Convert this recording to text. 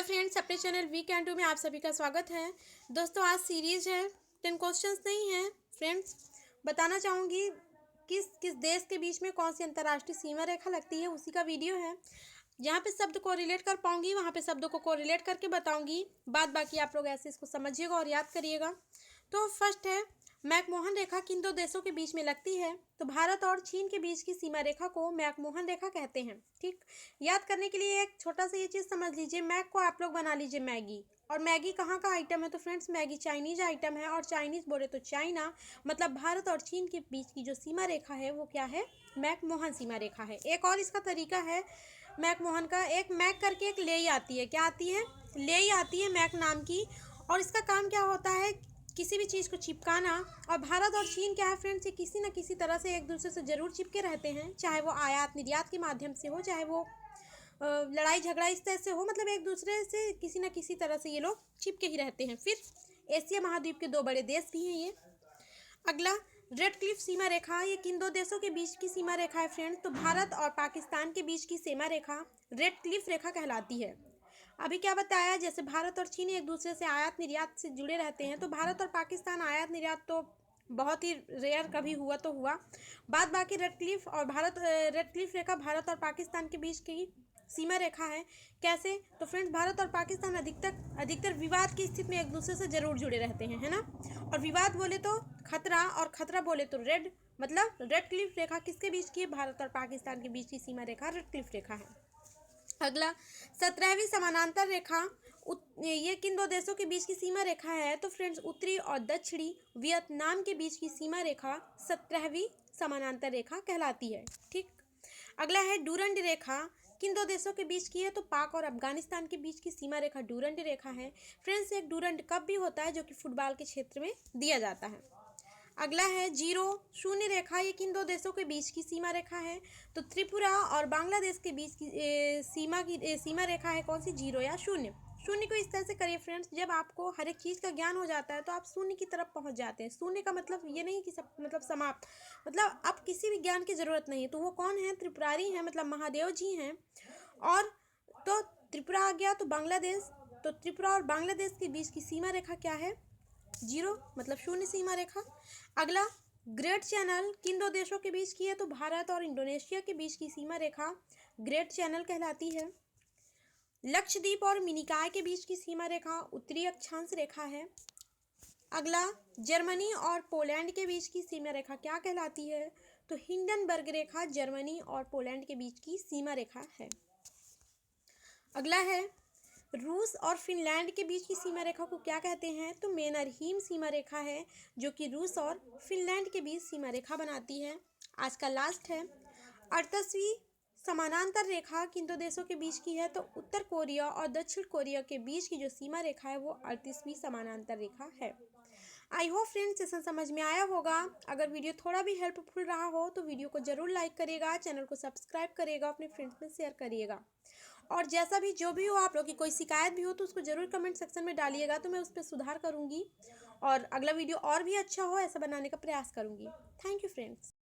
Friends, अपने channel we can do में आप सभी का स्वागत है। दोस्तों, आज सीरीज है 10 क्वेश्चंस नहीं है फ्रेंड्स। बताना चाहूँगी किस किस देश के बीच में कौन सी अंतर्राष्ट्रीय सीमा रेखा लगती है, उसी का वीडियो है। जहाँ पे शब्द को रिलेट कर पाऊंगी वहाँ पे शब्दों को रिलेट करके बताऊंगी। बाद बाकी आप लोग ऐसे इसको समझिएगा और याद करिएगा। तो फर्स्ट है, मैकमोहन रेखा किन दो देशों के बीच में लगती है? तो भारत और चीन के बीच की सीमा रेखा को मैकमोहन रेखा कहते हैं। ठीक, याद करने के लिए एक छोटा सा ये चीज़ समझ लीजिए। मैक को आप लोग बना लीजिए मैगी, और मैगी कहाँ का आइटम है? तो फ्रेंड्स, मैगी चाइनीज आइटम है, और चाइनीज बोले तो चाइना। मतलब भारत और चीन के बीच की जो सीमा रेखा है वो क्या है? मैकमोहन सीमा रेखा है। एक और इसका तरीका है मैकमोहन का, एक मैक करके एक लेई आती है। क्या आती है? लेई आती है मैक नाम की। और इसका काम क्या होता है? किसी भी चीज़ को चिपकाना। और भारत और चीन क्या है फ्रेंड्स, ये किसी न किसी तरह से एक दूसरे से ज़रूर चिपके रहते हैं, चाहे वो आयात निर्यात के माध्यम से हो, चाहे वो लड़ाई झगड़ा इस तरह से हो। मतलब एक दूसरे से किसी न किसी तरह से ये लोग चिपके ही रहते हैं। फिर एशिया महाद्वीप के दो बड़े देश भी हैं ये। अगला, रेड क्लिफ सीमा रेखा, ये किन दो देशों के बीच की सीमा रेखा है फ्रेंड्स? तो भारत और पाकिस्तान के बीच की सीमा रेखा रेड क्लिफ रेखा कहलाती है। अभी क्या बताया, जैसे भारत और चीन एक दूसरे से आयात निर्यात से जुड़े रहते हैं, तो भारत और पाकिस्तान आयात निर्यात तो बहुत ही रेयर कभी हुआ तो हुआ। बाद बाकी रेड क्लिफ रेखा भारत और पाकिस्तान के बीच की सीमा रेखा है। कैसे? तो फ्रेंड्स, भारत और पाकिस्तान अधिकतर विवाद की स्थिति में एक दूसरे से जरूर जुड़े रहते हैं, है ना। और विवाद बोले तो खतरा, और खतरा बोले तो रेड। मतलब रेड क्लिफ रेखा किसके बीच की है? भारत और पाकिस्तान के बीच की सीमा रेखा रेड क्लिफ रेखा है। अगला, 17वीं समानांतर रेखा, ये किन दो देशों के बीच की सीमा रेखा है? तो फ्रेंड्स, उत्तरी और दक्षिणी वियतनाम के बीच की सीमा रेखा 17वीं समानांतर रेखा कहलाती है। ठीक, अगला है डूरंड रेखा, किन दो देशों के बीच की है? तो पाक और अफगानिस्तान के बीच की सीमा रेखा डूरंड रेखा है। फ्रेंड्स, एक डूरंड कप भी होता है जो कि फुटबॉल के क्षेत्र में दिया जाता है। अगला है जीरो शून्य रेखा, ये किन दो देशों के बीच की सीमा रेखा है? तो त्रिपुरा और बांग्लादेश के बीच की सीमा रेखा है कौन सी? जीरो या शून्य। शून्य को इस तरह से करिए फ्रेंड्स, जब आपको हर एक चीज़ का ज्ञान हो जाता है तो आप शून्य की तरफ पहुंच जाते हैं। शून्य का मतलब ये नहीं कि सब मतलब समाप्त, मतलब अब किसी भी ज्ञान की ज़रूरत नहीं है। तो वो कौन है? त्रिपुरारी हैं, मतलब महादेव जी हैं। और तो त्रिपुरा आ गया तो बांग्लादेश, तो त्रिपुरा और बांग्लादेश के बीच की सीमा रेखा क्या है? जीरो, मतलब शून्य सीमा रेखा। अगला, ग्रेट चैनल किन दो देशों के बीच की है? तो भारत और इंडोनेशिया के बीच की सीमा रेखा ग्रेट चैनल कहलाती है। लक्षद्वीप और मिनिकॉय के बीच की सीमा रेखा उत्तरी अक्षांश रेखा है। अगला, जर्मनी और पोलैंड के बीच की सीमा रेखा क्या कहलाती है? तो हिंडनबर्ग रेखा जर्मनी और पोलैंड के बीच की सीमा रेखा है। अगला है, रूस और फिनलैंड के बीच की सीमा रेखा को क्या कहते हैं? तो मैनरहीम सीमा रेखा है, जो कि रूस और फिनलैंड के बीच सीमा रेखा बनाती है। आज का लास्ट है, 38वीं समानांतर रेखा किन दो देशों के बीच की है? तो उत्तर कोरिया और दक्षिण कोरिया के बीच की जो सीमा रेखा है वो 38वीं समानांतर रेखा है। आई होप फ्रेंड्स सेशन समझ में आया होगा। अगर वीडियो थोड़ा भी हेल्पफुल रहा हो तो वीडियो को जरूर लाइक करिएगा, चैनल को सब्सक्राइब करिएगा, अपने फ्रेंड्स में शेयर करिएगा। और जैसा भी जो भी हो, आप लोग की कोई शिकायत भी हो तो उसको ज़रूर कमेंट सेक्शन में डालिएगा, तो मैं उस पर सुधार करूँगी और अगला वीडियो और भी अच्छा हो ऐसा बनाने का प्रयास करूँगी। Thank you friends.